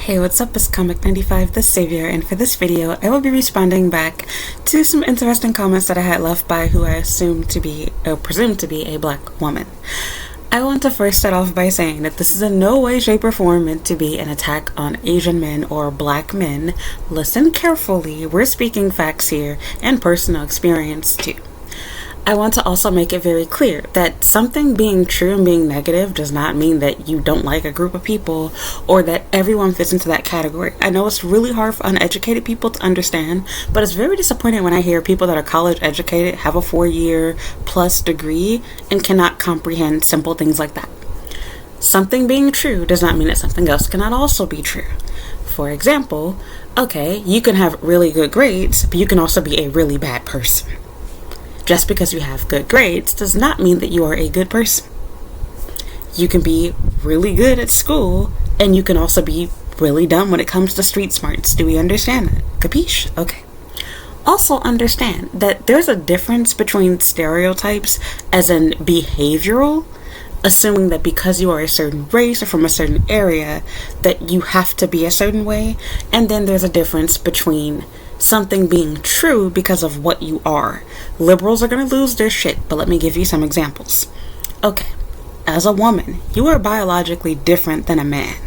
Hey, what's up? It's Comic95, the Savior, and for this video, I will be responding back to some interesting comments that I had left by who I assumed to be, or presumed to be, a black woman. I want to first start off by saying that this is in no way, shape, or form meant to be an attack on Asian men or black men. Listen carefully, we're speaking facts here and personal experience too. I want to also make it very clear that something being true and being negative does not mean that you don't like a group of people or that everyone fits into that category. I know it's really hard for uneducated people to understand, but it's very disappointing when I hear people that are college educated, have a 4-year plus degree, and cannot comprehend simple things like that. Something being true does not mean that something else cannot also be true. For example, okay, you can have really good grades, but you can also be a really bad person. Just because you have good grades does not mean that you are a good person. You can be really good at school, and you can also be really dumb when it comes to street smarts. Do we understand that? Capiche? Okay. Also understand that there's a difference between stereotypes as in behavioral, assuming that because you are a certain race or from a certain area that you have to be a certain way, and then there's a difference between something being true because of what you are. Liberals are going to lose their shit, but let me give you some examples. Okay, as a woman, you are biologically different than a man.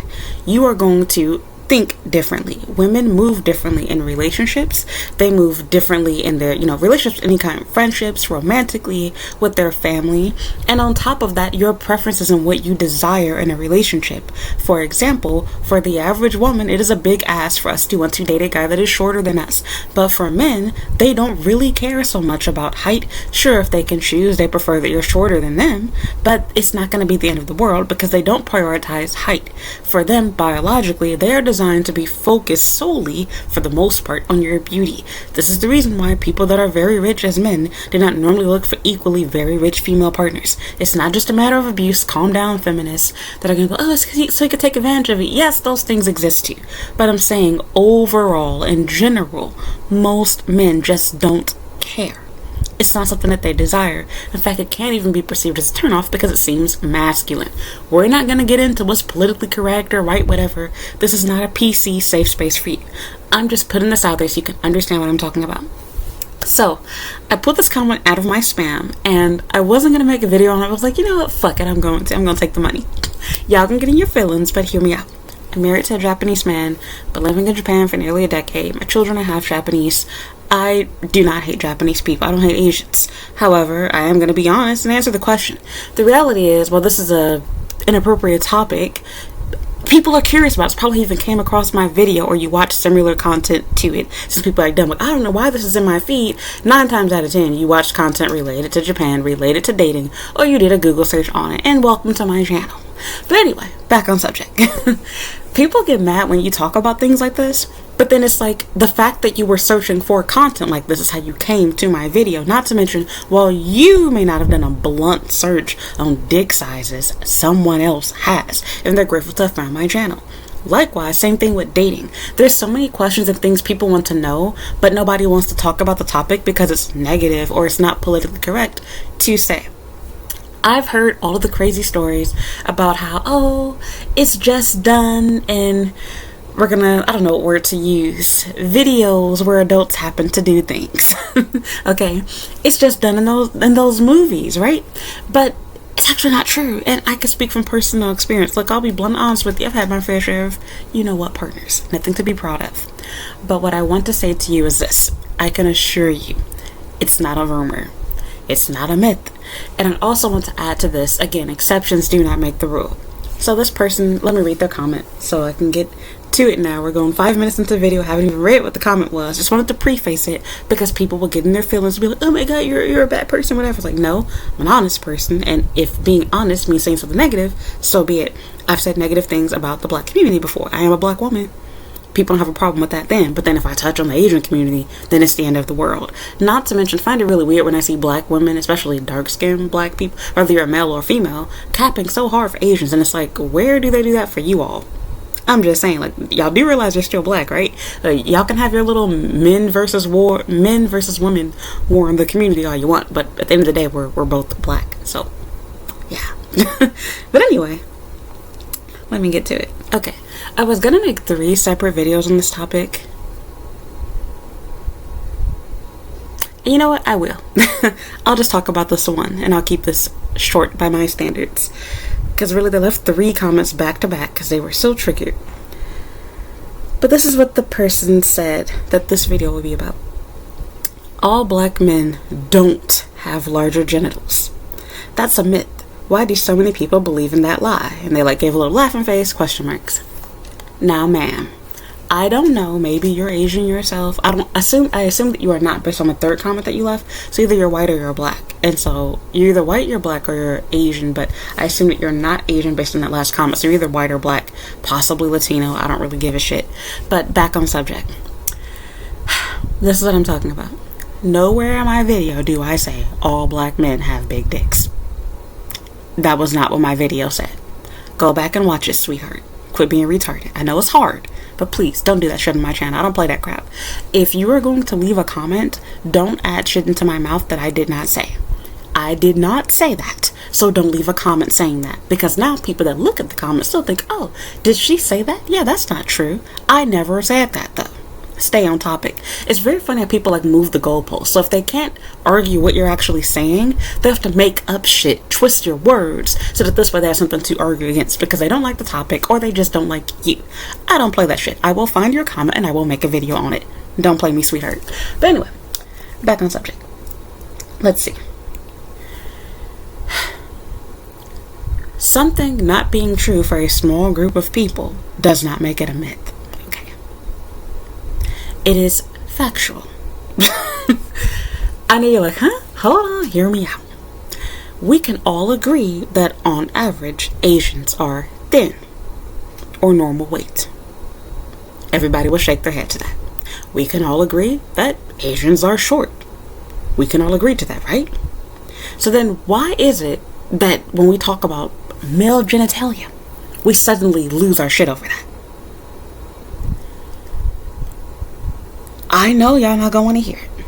You are going to think differently. Women move differently in relationships. They move differently in their, relationships, any kind of friendships, romantically, with their family. And on top of that, your preferences and what you desire in a relationship. For example, for the average woman, it is a big ask for us to want to date a guy that is shorter than us. But for men, they don't really care so much about height. Sure, if they can choose, they prefer that you're shorter than them, but it's not going to be the end of the world because they don't prioritize height. For them, biologically, they are designed to be focused solely, for the most part, on your beauty. This is the reason why people that are very rich as men do not normally look for equally very rich female partners. It's not just a matter of abuse. Calm down, feminists that are going to go, so you could take advantage of it. Yes, those things exist too. But I'm saying overall, in general, most men just don't care. It's not something that they desire. In fact, it can't even be perceived as a turnoff because it seems masculine. We're not going to get into what's politically correct or right, whatever. This is not a PC safe space for you. I'm just putting this out there so you can understand what I'm talking about. So, I put this comment out of my spam, and I wasn't going to make a video on it. I was like, you know what, fuck it, I'm going to take the money. Y'all can get in your feelings, but hear me out. I'm married to a Japanese man, but living in Japan for nearly a decade. My children are half Japanese. I do not hate Japanese people. I don't hate Asians. However, I am going to be honest and answer the question. The reality is, well, this is an inappropriate topic. People are curious about it. It's probably even came across my video or you watch similar content to it. Since people are dumb, I don't know why this is in my feed. 9 times out of 10, you watch content related to Japan, related to dating, or you did a Google search on it. And welcome to my channel. But anyway, back on subject. People get mad when you talk about things like this, but then it's like the fact that you were searching for content like this is how you came to my video. Not to mention, while you may not have done a blunt search on dick sizes, someone else has, and they're grateful to have found my channel. Likewise, same thing with dating. There's so many questions and things people want to know, but nobody wants to talk about the topic because it's negative or it's not politically correct to say. I've heard all of the crazy stories about how, it's just done and we're gonna, I don't know what word to use, videos where adults happen to do things. Okay, it's just done in those movies, right? But it's actually not true, and I can speak from personal experience. Look, I'll be blunt honest with you. I've had my fair share of partners. Nothing to be proud of. But what I want to say to you is this. I can assure you, it's not a rumor. It's not a myth. And I also want to add to this, again, exceptions do not make the rule. So this person, let me read their comment so I can get to it now. We're going 5 minutes into the video. I haven't even read what the comment was. Just wanted to preface it because people will get in their feelings and be like, oh my god, you're a bad person, whatever. It's like, no, I'm an honest person. And if being honest means saying something negative, so be it. I've said negative things about the black community before. I am a black woman. People don't have a problem with that then. But then if I touch on the Asian community, then it's the end of the world. Not to mention, find it really weird when I see black women, especially dark-skinned black people, whether you're a male or female, capping so hard for Asians. And it's like, where do they do that for you all? I'm just saying, like, y'all do realize you're still black, right? Y'all can have your little men versus women war in the community all you want. But at the end of the day, we're both black. So, yeah. But anyway, let me get to it. Okay. I was gonna make 3 separate videos on this topic. You know what? I will. I'll just talk about this one, and I'll keep this short by my standards. Because really, they left 3 comments back to back because they were so triggered. But this is what the person said that this video will be about. All black men don't have larger genitals. That's a myth. Why do so many people believe in that lie? And they gave a little laughing face, question marks. Now, ma'am, I don't know, maybe you're Asian yourself. I assume that you are not based on the 3rd comment that you left. So either you're white or you're black. And so you're either white, you're black, or you're Asian, but I assume that you're not Asian based on that last comment. So you're either white or black, possibly Latino. I don't really give a shit. But back on subject. This is what I'm talking about. Nowhere in my video do I say all black men have big dicks. That was not what my video said. Go back and watch it, sweetheart. Quit being retarded. I know it's hard, but please don't do that shit on my channel. I don't play that crap. If you are going to leave a comment, don't add shit into my mouth that I did not say. I did not say that. So don't leave a comment saying that. Because now people that look at the comments still think, oh, did she say that? Yeah, that's not true. I never said that though. Stay on topic. It's very funny how people move the goalposts. So if they can't argue what you're actually saying, they have to make up shit, twist your words, so that this way they have something to argue against because they don't like the topic or they just don't like you. I don't play that shit. I will find your comment and I will make a video on it. Don't play me, sweetheart. But anyway, back on subject. Let's see. Something not being true for a small group of people does not make it a myth. It is factual. I know you're like, huh? Hold on, hear me out. We can all agree that on average, Asians are thin or normal weight. Everybody will shake their head to that. We can all agree that Asians are short. We can all agree to that, right? So then why is it that when we talk about male genitalia, we suddenly lose our shit over that? I know y'all not gonna want to hear it,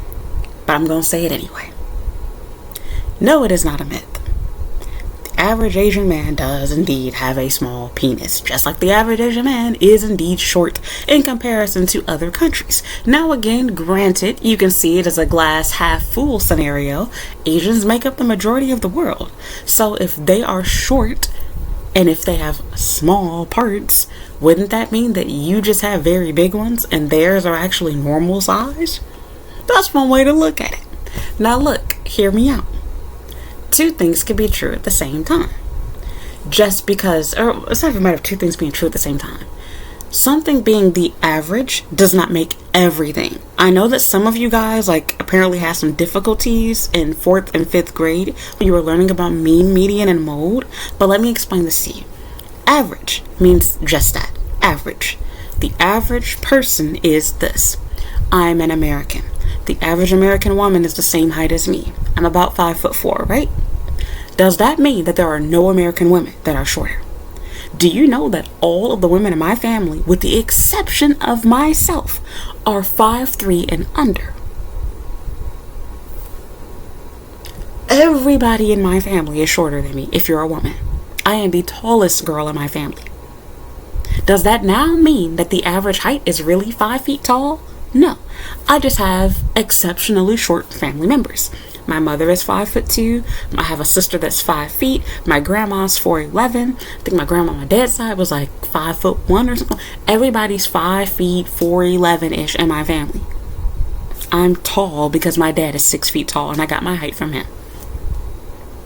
but I'm gonna say it anyway. No, it is not a myth. The average Asian man does indeed have a small penis, just like the average Asian man is indeed short in comparison to other countries. Now again, granted, you can see it as a glass half full scenario. Asians make up the majority of the world. So if they are short, and if they have small parts, wouldn't that mean that you just have very big ones and theirs are actually normal size? That's one way to look at it. Now look, hear me out. 2 things can be true at the same time. Just because, or it's not even a matter of 2 things being true at the same time. Something being the average does not make everything. I know that some of you guys apparently had some difficulties in 4th and 5th grade when you were learning about mean, median, and mode, but let me explain this to you. Average means just that, average. The average person is this. I'm an American. The average American woman is the same height as me. I'm about 5'4", right? Does that mean that there are no American women that are shorter? Do you know that all of the women in my family, with the exception of myself, are 5'3" and under? Everybody in my family is shorter than me if you're a woman. I am the tallest girl in my family. Does that now mean that the average height is really 5 feet tall? No. I just have exceptionally short family members. My mother is 5'2". I have a sister that's 5 feet. My grandma's 4'11". I think my grandma on my dad's side was 5'1" or something. Everybody's 5 feet, 4'11" in my family. I'm tall because my dad is 6 feet tall and I got my height from him.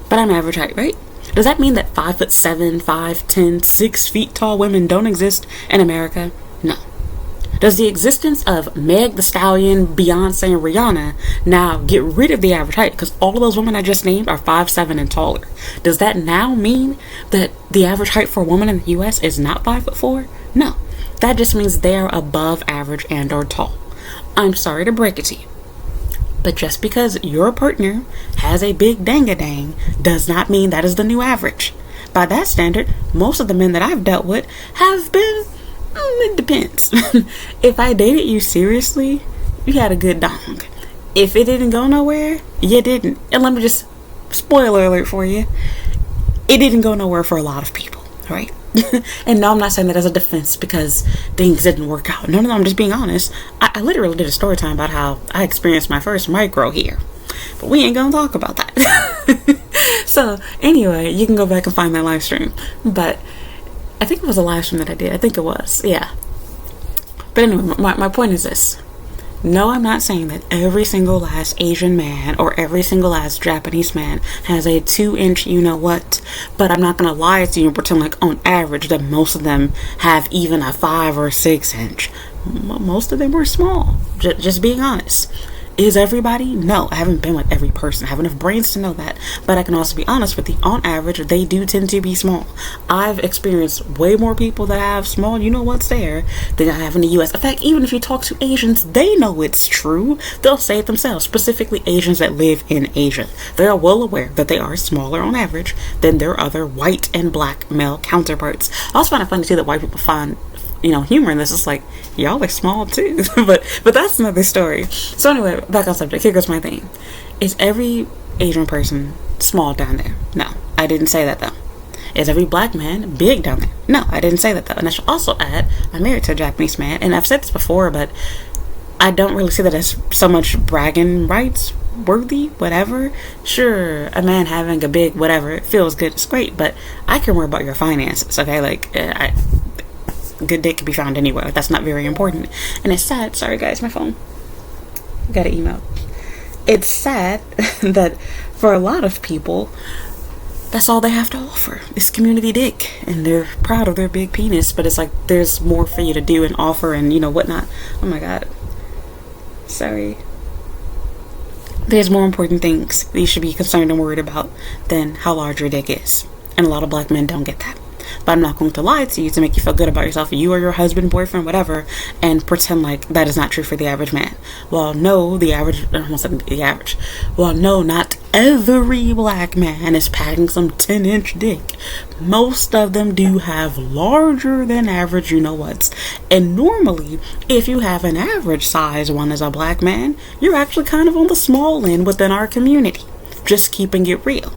But I'm average height, right? Does that mean that 5'7", 5'10", 6 feet tall women don't exist in America? No. Does the existence of Meg the Stallion, Beyonce, and Rihanna now get rid of the average height? Because all of those women I just named are 5'7" and taller. Does that now mean that the average height for a woman in the U.S. is not 5'4"? No. That just means they are above average and or tall. I'm sorry to break it to you, but just because your partner has a big dang-a-dang does not mean that is the new average. By that standard, most of the men that I've dealt with have been, it depends. If I dated you seriously, you had a good dong. If it didn't go nowhere, you didn't. And let me just, spoiler alert for you, it didn't go nowhere for a lot of people, right? And no, I'm not saying that as a defense because things didn't work out. No, I'm just being honest. I literally did a story time about how I experienced my first micro here. But we ain't gonna talk about that. So, anyway, you can go back and find that live stream. But I think it was a live stream that I did. I think it was. Yeah. But anyway, my point is this. No, I'm not saying that every single last Asian man or every single last Japanese man has a 2-inch you-know-what. But I'm not going to lie to you and pretend like on average that most of them have even a 5 or 6 inch. Most of them were small. Just being honest. Is everybody? No, I haven't been with every person. I have enough brains to know that. But I can also be honest with you. On average, they do tend to be small. I've experienced way more people that have small you-know-what's there than I have in the U.S. In fact, even if you talk to Asians, they know it's true. They'll say it themselves, specifically Asians that live in Asia. They are well aware that they are smaller on average than their other white and black male counterparts. I also find it funny, too, that white people find humor in this. Is like, y'all are small too. but that's another story. So anyway, back on subject. Here goes my thing. Is every Asian person small down there? No, I didn't say that though. Is every black man big down there? No, I didn't say that though. And I should also add, I'm married to a Japanese man, and I've said this before, but I don't really see that as so much bragging rights worthy, whatever. Sure, a man having a big whatever, it feels good, it's great, but I care more about your finances, okay? Like, good dick can be found anywhere. That's not very important. And it's sad. Sorry guys, my phone got an email. It's sad that for a lot of people, that's all they have to offer is community dick, and they're proud of their big penis, but it's like there's more for you to do and offer and whatnot. Oh my god, sorry. There's more important things that you should be concerned and worried about than how large your dick is, and a lot of black men don't get that. But I'm not going to lie to you to make you feel good about yourself, you or your husband, boyfriend, whatever, and pretend like that is not true for the average man. Well, no, Well, no, not every black man is packing some 10-inch dick. Most of them do have larger than average you-know-whats. And normally, if you have an average size one as a black man, you're actually kind of on the small end within our community. Just keeping it real.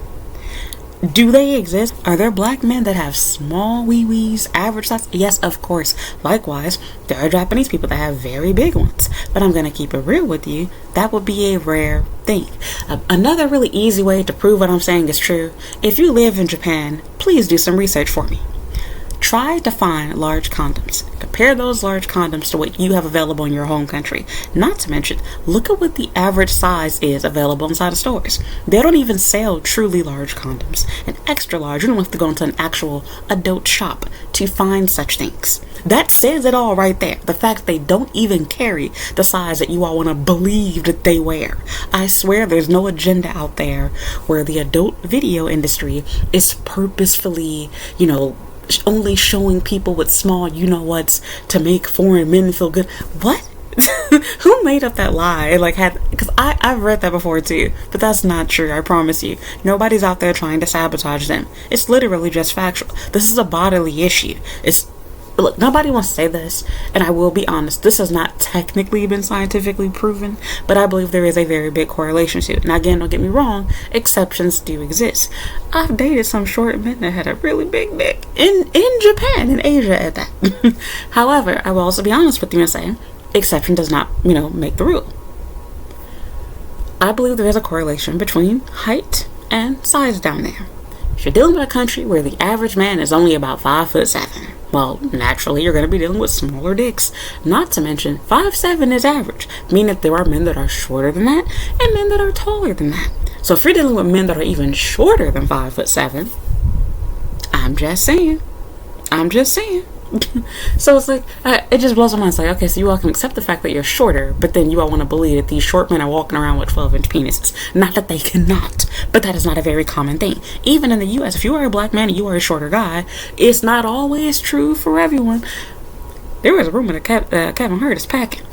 Do they exist? Are there black men that have small wee-wees, average size? Yes, of course. Likewise, there are Japanese people that have very big ones. But I'm going to keep it real with you. That would be a rare thing. Another really easy way to prove what I'm saying is true. If you live in Japan, please do some research for me. Try to find large condoms. Compare those large condoms to what you have available in your home country. Not to mention, look at what the average size is available inside of stores. They don't even sell truly large condoms. And extra large, you don't have to go into an actual adult shop to find such things. That says it all right there. The fact they don't even carry the size that you all want to believe that they wear. I swear there's no agenda out there where the adult video industry is purposefully, only showing people with small you-know-whats to make foreign men feel good. What? Who made up that lie? Because I've read that before too, but that's not true, I promise you. Nobody's out there trying to sabotage them. It's literally just factual. This is a bodily issue. Look, nobody wants to say this, and I will be honest, this has not technically been scientifically proven, but I believe there is a very big correlation to it. Now again, don't get me wrong, exceptions do exist. I've dated some short men that had a really big dick in Japan, in Asia at that. However, I will also be honest with you and say, exception does not, make the rule. I believe there is a correlation between height and size down there. If you're dealing with a country where the average man is only about 5'7", well, naturally, you're going to be dealing with smaller dicks. Not to mention, 5'7" is average, meaning that there are men that are shorter than that and men that are taller than that. So if you're dealing with men that are even shorter than 5'7", I'm just saying. So it's like, it just blows my mind. It's like, okay, so you all can accept the fact that you're shorter, but then you all want to believe that these short men are walking around with 12-inch penises. Not that they cannot, but that is not a very common thing. Even in the U.S., if you are a black man and you are a shorter guy, it's not always true for everyone. There was a rumor that Kevin Hart is packing.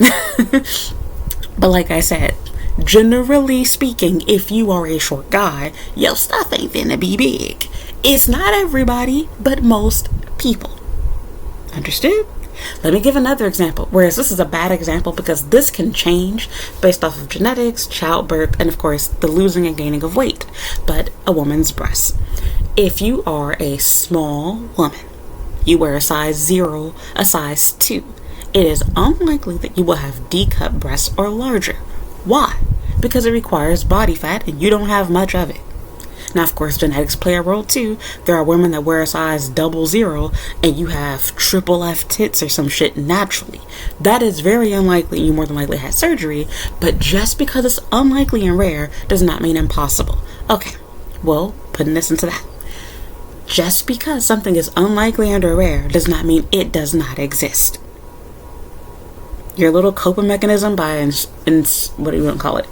But like I said, generally speaking, if you are a short guy, your stuff ain't finna be big. It's not everybody, but most people. Understood? Let me give another example, whereas this is a bad example because this can change based off of genetics, childbirth, and of course the losing and gaining of weight, but a woman's breasts. If you are a small woman you wear a size 0, a size 2. It is unlikely that you will have D-cup breasts or larger. Why? Because it requires body fat and you don't have much of it. Now, of course, genetics play a role too. There are women that wear a size 00 and you have triple F tits or some shit naturally. That is very unlikely. You more than likely had surgery, but just because it's unlikely and rare does not mean impossible. Okay, well, putting this into that. Just because something is unlikely and or rare does not mean it does not exist. Your little coping mechanism by, what do you want to call it,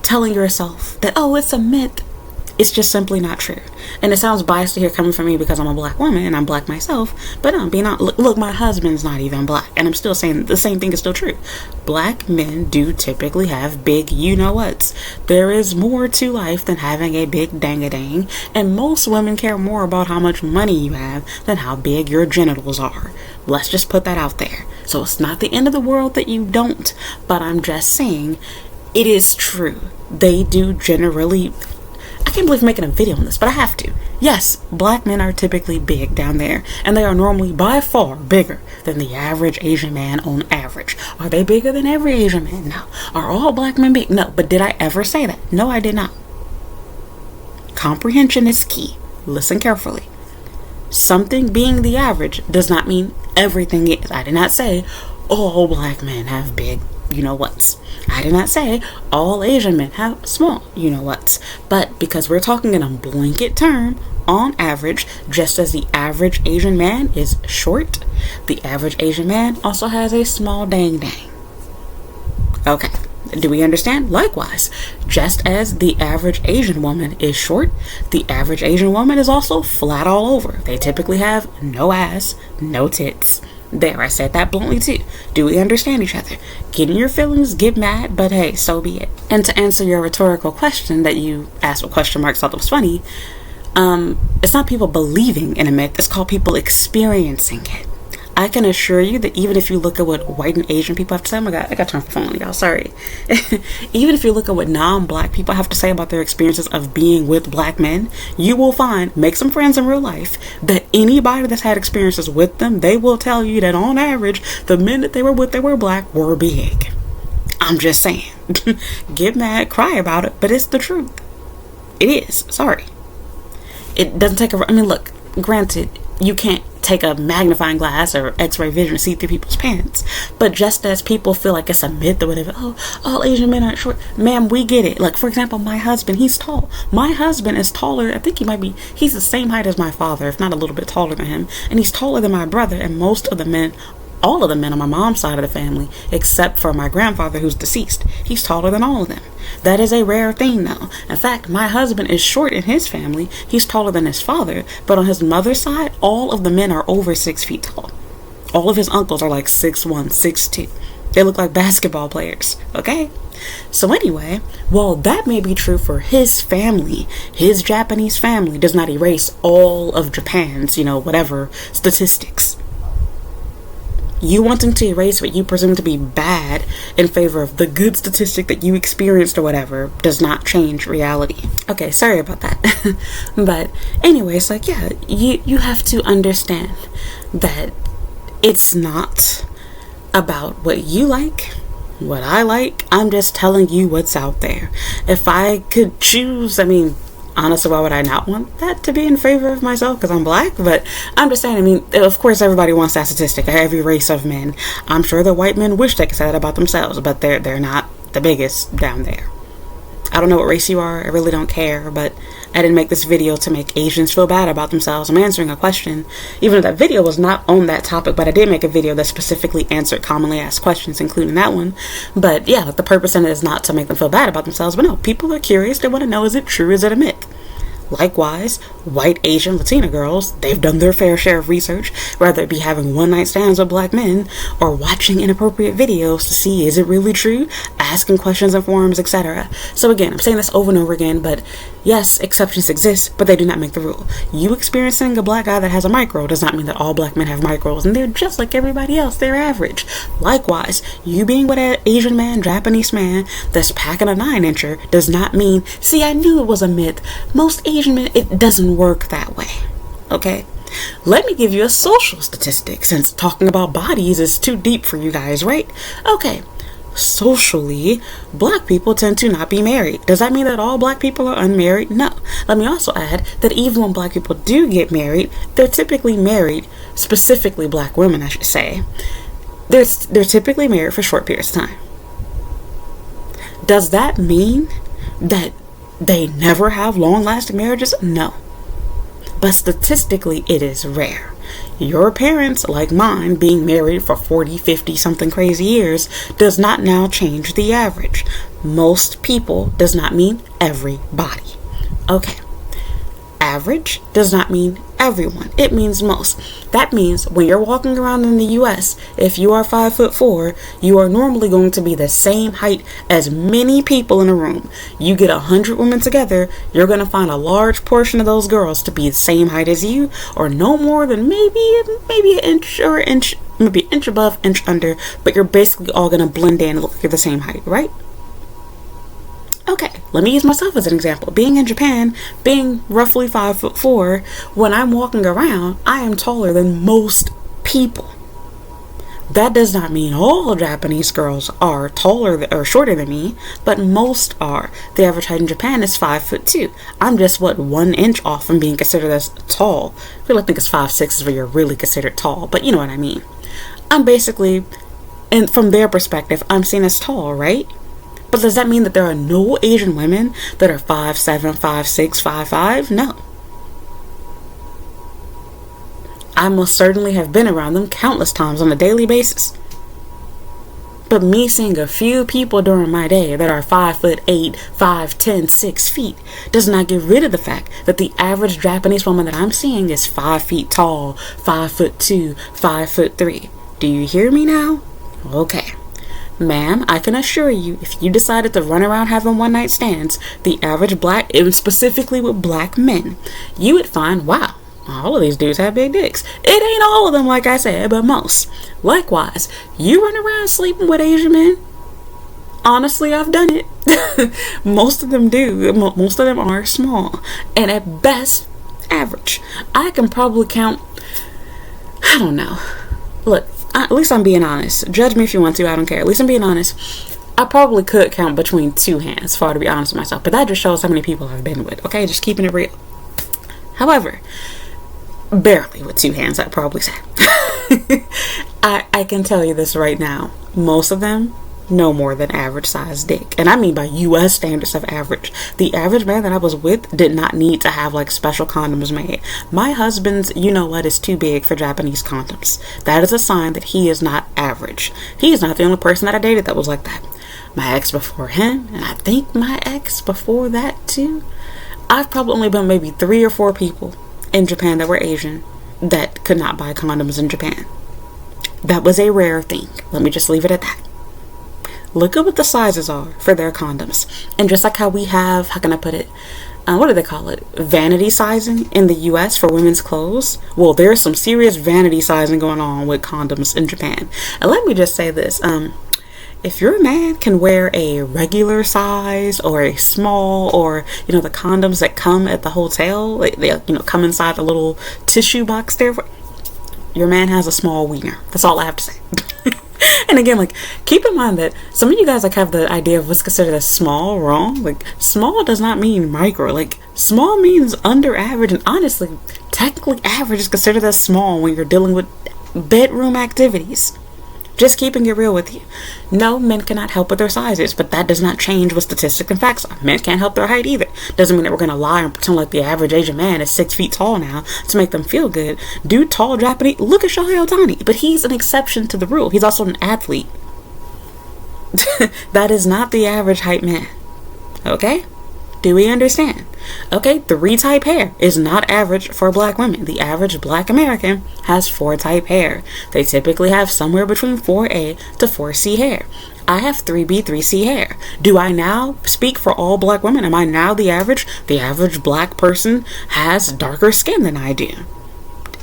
telling yourself that, oh, it's a myth, it's just simply not true. And it sounds biased to hear coming from me because I'm a black woman and I'm black myself, but I'm being honest. Look, my husband's not even black, and I'm still saying the same thing is still true. Black men do typically have big you-know-whats. There is more to life than having a big dang-a-dang, and most women care more about how much money you have than how big your genitals are. Let's just put that out there. So it's not the end of the world that you don't, but I'm just saying it is true. They do generally... I can't believe I'm making a video on this, but I have to. Yes, black men are typically big down there, and they are normally by far bigger than the average Asian man on average. Are they bigger than every Asian man? No. Are all black men big? No. But did I ever say that? No, I did not. Comprehension is key. Listen carefully. Something being the average does not mean everything is. I did not say all black men have big you-know-whats. I did not say all Asian men have small you-know-whats. But because we're talking in a blanket term, on average, just as the average Asian man is short, the average Asian man also has a small dang-dang. Okay, do we understand? Likewise, just as the average Asian woman is short, the average Asian woman is also flat all over. They typically have no ass, no tits. There, I said that bluntly too. Do we understand each other? Get in your feelings, get mad, but hey, so be it. And to answer your rhetorical question that you asked with question marks, thought that was funny, it's not people believing in a myth, it's called people experiencing it. I can assure you that even if you look at what white and Asian people have to say, oh my god, I got to turn my phone on, y'all, sorry. Even if you look at what non-black people have to say about their experiences of being with black men, you will find, make some friends in real life, that anybody that's had experiences with them, they will tell you that on average, the men that they were with that were black were big. I'm just saying. Get mad, cry about it, but it's the truth. It is, sorry. It doesn't take I mean, look, granted, you can't take a magnifying glass or x-ray vision to see through people's pants, but just as people feel like it's a myth or whatever, oh, all Asian men aren't short, ma'am, we get it. Like, for example, my husband, he's tall. My husband is taller. I think he's the same height as my father, if not a little bit taller than him, and he's taller than my brother, and most of the men, all of the men on my mom's side of the family, except for my grandfather who's deceased, he's taller than all of them. That is a rare thing though. In fact, my husband is short in his family. He's taller than his father, but on his mother's side, all of the men are over 6 feet tall. All of his uncles are like 6'1", 6'2". They look like basketball players, okay? So anyway, while that may be true for his family, his Japanese family does not erase all of Japan's, whatever, statistics. You wanting to erase what you presume to be bad in favor of the good statistic that you experienced or whatever does not change reality. Okay, sorry about that. But anyways, like, yeah, you have to understand that it's not about what you like, what I like. I'm just telling you what's out there. If I could choose, honestly, why would I not want that to be in favor of myself? Because I'm black? But I'm just saying, of course everybody wants that statistic. Every race of men. I'm sure the white men wish they could say that about themselves, but they're not the biggest down there. I don't know what race you are. I really don't care, but I didn't make this video to make Asians feel bad about themselves. I'm answering a question, even though that video was not on that topic, but I did make a video that specifically answered commonly asked questions, including that one. But yeah, the purpose in it is not to make them feel bad about themselves, but no, people are curious. They want to know, is it true? Is it a myth? Likewise, white, Asian, Latina girls, they've done their fair share of research, whether it be having one-night stands with black men or watching inappropriate videos to see, is it really true? Asking questions in forums, etc. So again, I'm saying this over and over again, but yes, exceptions exist, but they do not make the rule. You experiencing a black guy that has a micro does not mean that all black men have micros, and they're just like everybody else. They're average. Likewise, you being with an Asian man, Japanese man that's packing a 9-incher does not mean, see, I knew it was a myth. Most Asian men, it doesn't work that way. Okay? Let me give you a social statistic, since talking about bodies is too deep for you guys, right? Okay. Socially, black people tend to not be married. Does that mean that all black people are unmarried? No. Let me also add that even when black people do get married, they're typically married, specifically black women, I should say. They're typically married for short periods of time. Does that mean that they never have long-lasting marriages? No. But statistically, it is rare. Your parents, like mine, being married for 40, 50 something crazy years does not now change the average. Most people does not mean everybody. Okay. Average does not mean everyone. It means most. That means when you're walking around in the US, if you are 5'4", you are normally going to be the same height as many people in a room. You get 100 women together, you're going to find a large portion of those girls to be the same height as you, or no more than maybe an inch maybe an inch above, inch under, but you're basically all going to blend in and look like you're the same height, right? Okay, let me use myself as an example. Being in Japan, being roughly 5'4", when I'm walking around, I am taller than most people. That does not mean all Japanese girls are taller or shorter than me, but most are. The average height in Japan is 5'2". I'm just 1 inch off from being considered as tall. I feel like it's 5'6" is where you're really considered tall, but you know what I mean. I'm basically, and from their perspective, I'm seen as tall, right? But does that mean that there are no Asian women that are 5'7", 5'6", 5'5"? No. I most certainly have been around them countless times on a daily basis. But me seeing a few people during my day that are 5'8", 5'10", 6 feet does not get rid of the fact that the average Japanese woman that I'm seeing is 5 feet tall, 5'2", 5'3". Do you hear me now? Okay. Ma'am, I can assure you, if you decided to run around having one-night stands, the average black, and specifically with black men, you would find, wow, all of these dudes have big dicks. It ain't all of them, like I said, but most. Likewise, you run around sleeping with Asian men. Honestly, I've done it. Most of them do. Most of them are small. And at best, average. I can probably count, I don't know. Look. At least I'm being honest. Judge me if you want to, I don't care. At least I'm being honest. I probably could count between 2 hands, far to be honest with myself. But that just shows how many people I've been with. Okay, just keeping it real. However, barely with 2 hands, I'd probably say. I can tell you this right now. Most of them, no more than average size dick. And I mean by US standards of average. The average man that I was with did not need to have like special condoms made. My husband's, you know what, is too big for Japanese condoms. That is a sign that he is not average. He is not the only person that I dated that was like that. My ex before him, and I think my ex before that too. I've probably only been maybe 3 or 4 people in Japan that were Asian that could not buy condoms in Japan. That was a rare thing. Let me just leave it at that. Look at what the sizes are for their condoms. And just like how we have, how can I put it? What do they call it? Vanity sizing in the US for women's clothes. Well, there's some serious vanity sizing going on with condoms in Japan. And let me just say this. If your man can wear a regular size or a small, or, you know, the condoms that come at the hotel, they come inside a little tissue box there. Your man has a small wiener. That's all I have to say. And again, like, keep in mind that some of you guys like have the idea of what's considered as small wrong. Like, small does not mean micro. Like, small means under average, and honestly, technically average is considered as small when you're dealing with bedroom activities. Just keeping it real with you. No, men cannot help with their sizes, but that does not change what statistics and facts are. Men can't help their height either. Doesn't mean that we're going to lie and pretend like the average Asian man is 6 feet tall now to make them feel good. Dude, tall Japanese, look at Shohei Ohtani, but he's an exception to the rule. He's also an athlete. That is not the average height man. Okay? Do we understand? Okay, 3 type hair is not average for black women. The average black American has 4 type hair. They typically have somewhere between 4A to 4C hair. I have 3B, 3C hair. Do I now speak for all black women? Am I now the average? The average black person has darker skin than I do.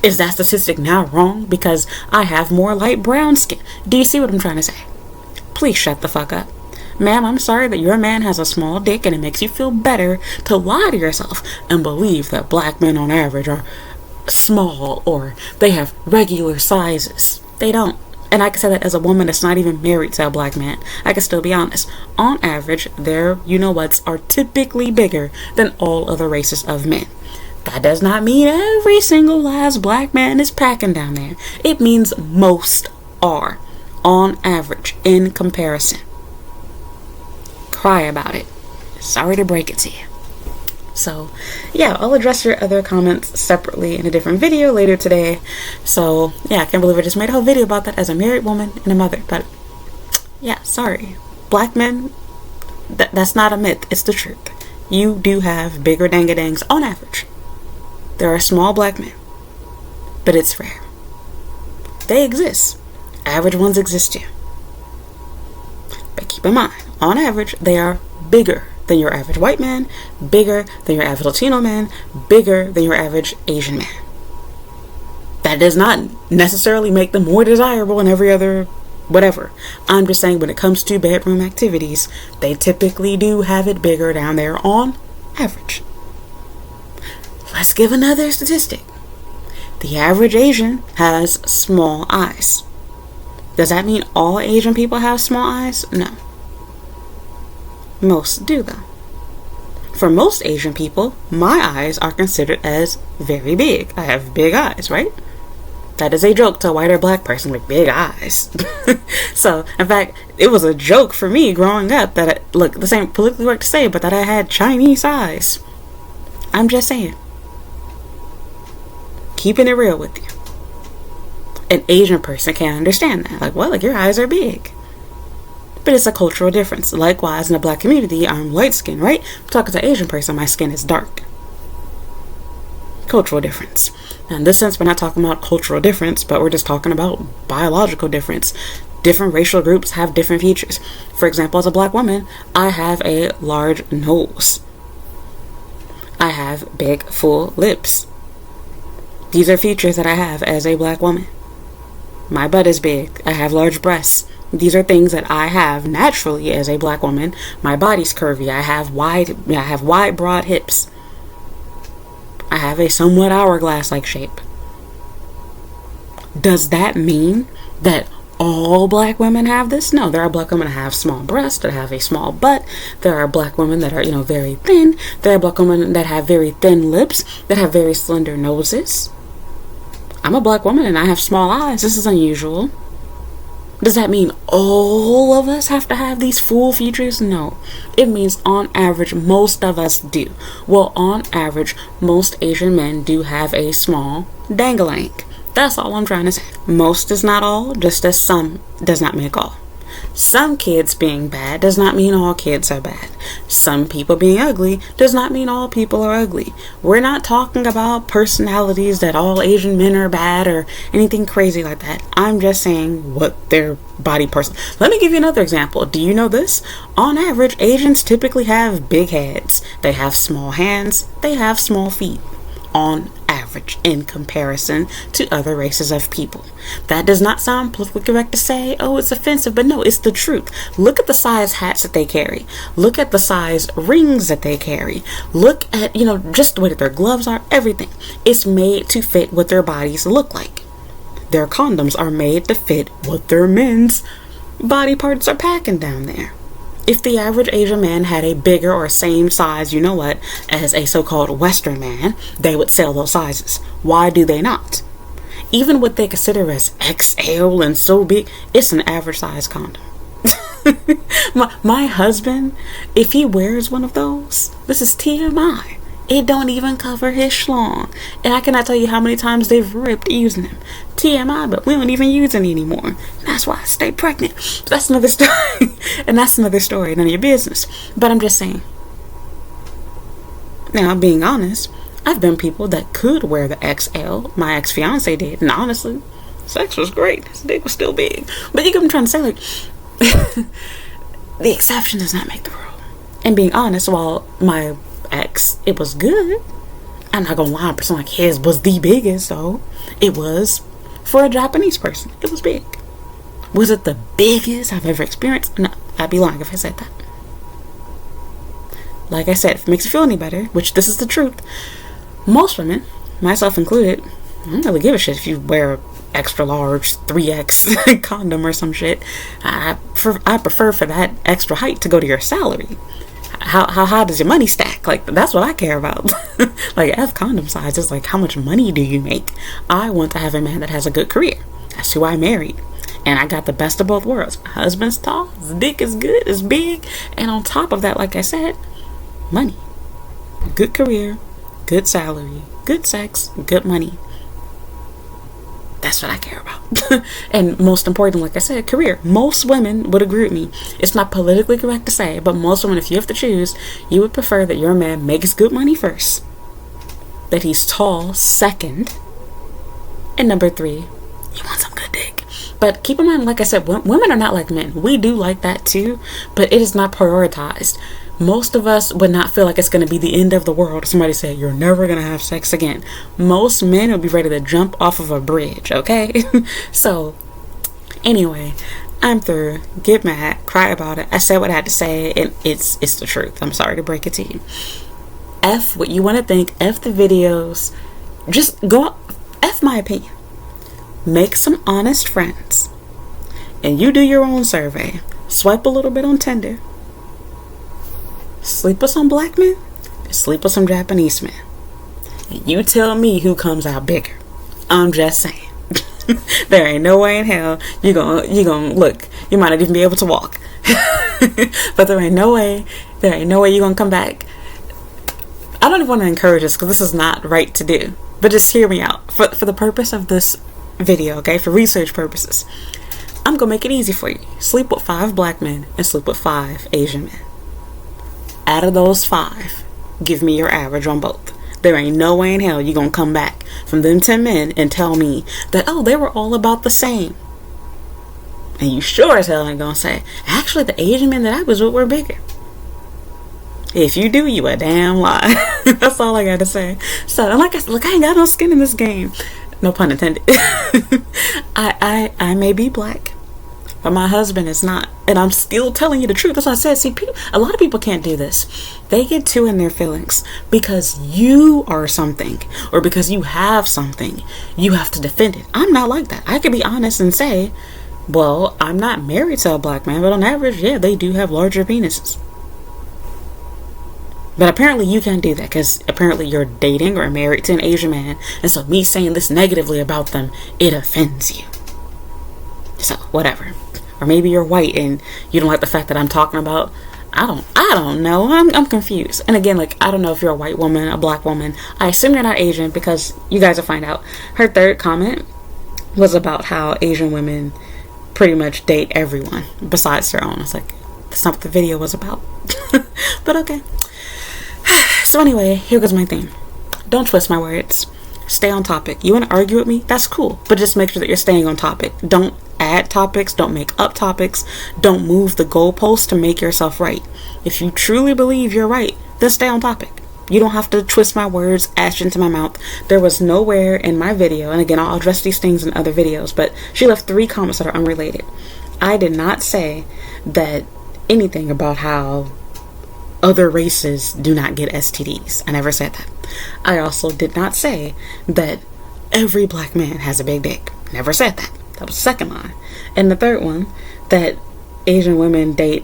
Is that statistic now wrong because I have more light brown skin? Do you see what I'm trying to say? Please shut the fuck up. Ma'am, I'm sorry that your man has a small dick and it makes you feel better to lie to yourself and believe that black men on average are small or they have regular sizes. They don't. And I can say that as a woman that's not even married to a black man. I can still be honest. On average, their you-know-whats are typically bigger than all other races of men. That does not mean every single last black man is packing down there. It means most are, on average, in comparison. Cry about it. Sorry to break it to you. So, yeah, I'll address your other comments separately in a different video later today. So, yeah, I can't believe I just made a whole video about that as a married woman and a mother. But, yeah, sorry. Black men, that's not a myth. It's the truth. You do have bigger dangadangs on average. There are small black men, but it's rare. They exist. Average ones exist too. But keep in mind, on average, they are bigger than your average white man, bigger than your average Latino man, bigger than your average Asian man. That does not necessarily make them more desirable in every other whatever. I'm just saying when it comes to bedroom activities, they typically do have it bigger down there on average. Let's give another statistic. The average Asian has small eyes. Does that mean all Asian people have small eyes? No. Most do, though. For most Asian people, my eyes are considered as very big. I have big eyes, right? That is a joke to a white or black person with big eyes. So, in fact, it was a joke for me growing up that, look, this ain't politically correct to say, but that I had Chinese eyes. I'm just saying. Keeping it real with you. An Asian person can't understand that. Like, well, like, your eyes are big. But it's a cultural difference. Likewise, in the black community, I'm light skinned, right? I'm talking to an Asian person, my skin is dark. Cultural difference. Now, in this sense, we're not talking about cultural difference, but we're just talking about biological difference. Different racial groups have different features. For example, as a black woman, I have a large nose. I have big, full lips. These are features that I have as a black woman. My butt is big. I have large breasts. These are things that I have naturally as a black woman. My body's curvy. I have wide, broad hips. I have a somewhat hourglass-like shape. Does that mean that all black women have this? No, there are black women that have small breasts, that have a small butt. There are black women that are, very thin. There are black women that have very thin lips, that have very slender noses. I'm a black woman and I have small eyes. This is unusual. Does that mean all of us have to have these full features? No. It means on average, most of us do. Well, on average, most Asian men do have a small dangling. That's all I'm trying to say. Most is not all, just as some does not make all. Some kids being bad does not mean all kids are bad. Some people being ugly does not mean all people are ugly. We're not talking about personalities that all Asian men are bad or anything crazy like that. I'm just saying what their body person. Let me give you another example. Do you know this? On average, Asians typically have big heads. They have small hands. They have small feet. On average, in comparison to other races of people. That does not sound politically correct to say, oh, it's offensive, but no, it's the truth. Look at the size hats that they carry. Look at the size rings that they carry. Look at, just the way that their gloves are, everything. It's made to fit what their bodies look like. Their condoms are made to fit what their men's body parts are packing down there. If the average Asian man had a bigger or same size, as a so-called Western man, they would sell those sizes. Why do they not? Even what they consider as XL and so big, it's an average size condom. my husband, if he wears one of those, this is TMI. It don't even cover his schlong. And I cannot tell you how many times they've ripped using them. TMI, but we don't even use any anymore. That's why I stay pregnant. But that's another story. And that's another story. None of your business. But I'm just saying. Now, being honest, I've been people that could wear the XL. My ex-fiance did. And honestly, sex was great. His dick was still big. But you get what I'm trying to say, the exception does not make the rule. And being honest, while my ex, it was good, I'm not gonna lie, a person like his was the biggest, though. It was, for a Japanese person, it was big. Was it the biggest I've ever experienced? No, I'd be lying if I said that. Like I said, if it makes you feel any better, which this is the truth, most women myself included, I don't really give a shit if you wear extra large 3X condom or some shit. I prefer for that extra height to go to your salary. How high does your money stack? Like, that's what I care about. Like, F condom size is like, how much money do you make? I want to have a man that has a good career. That's who I married. And I got the best of both worlds. My husband's tall, his dick is good, it's big, and on top of that, like I said, money. Good career, good salary, good sex, good money. That's what I care about. And most important, like I said, career. Most women would agree with me. It's not politically correct to say, but most women, if you have to choose, you would prefer that your man makes good money first, that he's tall second, and number 3, you want some good dick. But keep in mind, like I said, women are not like men. We do like that too, but it is not prioritized. Most of us would not feel like it's going to be the end of the world if somebody said, you're never going to have sex again. Most men would be ready to jump off of a bridge, okay? So, anyway, I'm through. Get mad. Cry about it. I said what I had to say, and it's the truth. I'm sorry to break it to you. F what you want to think. F the videos. Just go, F my opinion. Make some honest friends. And you do your own survey. Swipe a little bit on Tinder. Sleep with some black men, sleep with some Japanese men. And you tell me who comes out bigger. I'm just saying. There ain't no way in hell you gonna look. You might not even be able to walk. But there ain't no way you're gonna come back. I don't even want to encourage this because this is not right to do. But just hear me out. For the purpose of this video, okay, for research purposes, I'm gonna make it easy for you. Sleep with 5 black men and sleep with 5 Asian men. Out of those 5, give me your average on both. There ain't no way in hell you're going to come back from them 10 men and tell me that, oh, they were all about the same. And you sure as hell ain't going to say, actually, the Asian men that I was with were bigger. If you do, you a damn lie. That's all I got to say. So, like I said, look, I ain't got no skin in this game. No pun intended. I may be black, but my husband is not, and I'm still telling you the truth. That's what I said. See, a lot of people can't do this. They get too in their feelings because you are something, or because you have something. You have to defend it. I'm not like that. I can be honest and say, well, I'm not married to a black man, but on average, yeah, they do have larger penises. But apparently you can't do that because apparently you're dating or married to an Asian man, and so me saying this negatively about them, it offends you. So whatever. Or maybe you're white and you don't like the fact that I'm talking about, I don't know. I'm confused. And again, like, I don't know if you're a white woman, a black woman. I assume you're not Asian because you guys will find out. Her third comment was about how Asian women pretty much date everyone besides their own. It's like, that's not what the video was about. But okay. So anyway, here goes my thing. Don't twist my words. Stay on topic. You want to argue with me? That's cool. But just make sure that you're staying on topic. Don't add topics. Don't make up topics. Don't move the goalposts to make yourself right. If you truly believe you're right, then stay on topic. You don't have to twist my words, ash into my mouth. There was nowhere in my video, and again, I'll address these things in other videos, but she left 3 comments that are unrelated. I did not say that anything about how other races do not get STDs. I never said that. I also did not say that every black man has a big dick. Never said that. That was the second line. And the third one, that Asian women date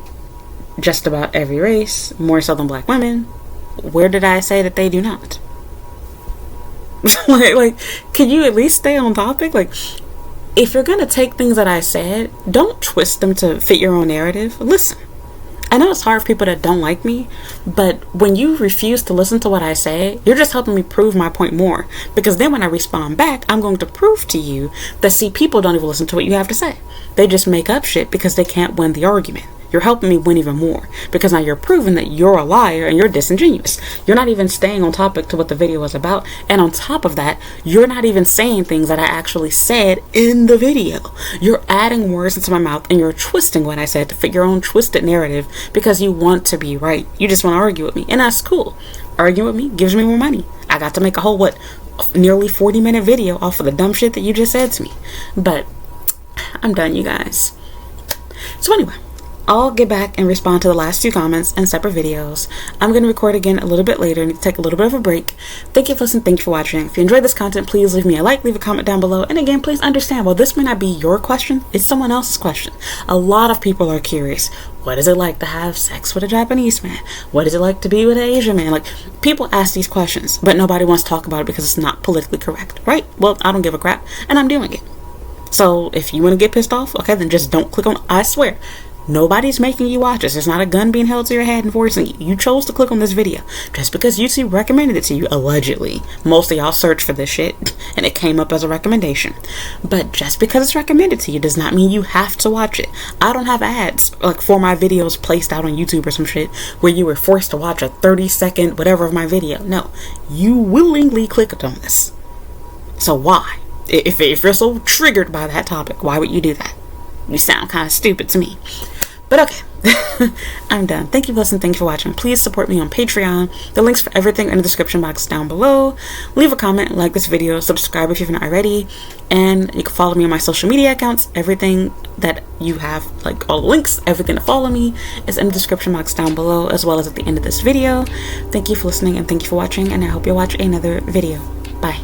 just about every race, more so than black women. Where did I say that they do not? like, can you at least stay on topic? Like, if you're gonna take things that I said, don't twist them to fit your own narrative. Listen. I know it's hard for people that don't like me, but when you refuse to listen to what I say, you're just helping me prove my point more. Because then when I respond back, I'm going to prove to you that, see, people don't even listen to what you have to say. They just make up shit because they can't win the argument. You're helping me win even more because now you're proving that you're a liar and you're disingenuous. You're not even staying on topic to what the video was about. And on top of that, you're not even saying things that I actually said in the video. You're adding words into my mouth and you're twisting what I said to fit your own twisted narrative because you want to be right. You just want to argue with me, and that's cool. Arguing with me gives me more money. I got to make a whole, nearly 40-minute video off of the dumb shit that you just said to me. But I'm done, you guys. So anyway, I'll get back and respond to the last 2 comments in separate videos. I'm going to record again a little bit later and take a little bit of a break. Thank you for listening. Thank you for watching. If you enjoyed this content, please leave me a like, leave a comment down below. And again, please understand, while this may not be your question, it's someone else's question. A lot of people are curious. What is it like to have sex with a Japanese man? What is it like to be with an Asian man? Like, people ask these questions, but nobody wants to talk about it because it's not politically correct, right? Well, I don't give a crap, and I'm doing it. So if you want to get pissed off, okay, then just don't click on. I swear, nobody's making you watch this. There's not a gun being held to your head and forcing you. You chose to click on this video just because YouTube recommended it to you, allegedly. Most of y'all search for this shit and it came up as a recommendation. But just because it's recommended to you does not mean you have to watch it. I don't have ads like for my videos placed out on YouTube or some shit where you were forced to watch a 30-second whatever of my video. No, you willingly clicked on this. So why? If you're so triggered by that topic, why would you do that? You sound kind of stupid to me. But okay, I'm done. Thank you for listening. Thank you for watching. Please support me on Patreon. The links for everything in the description box down below. Leave a comment, like this video, subscribe if you've not already, and you can follow me on my social media accounts. Everything that you have, like all the links, everything to follow me is in the description box down below, as well as at the end of this video. Thank you for listening and thank you for watching, and I hope you'll watch another video. Bye.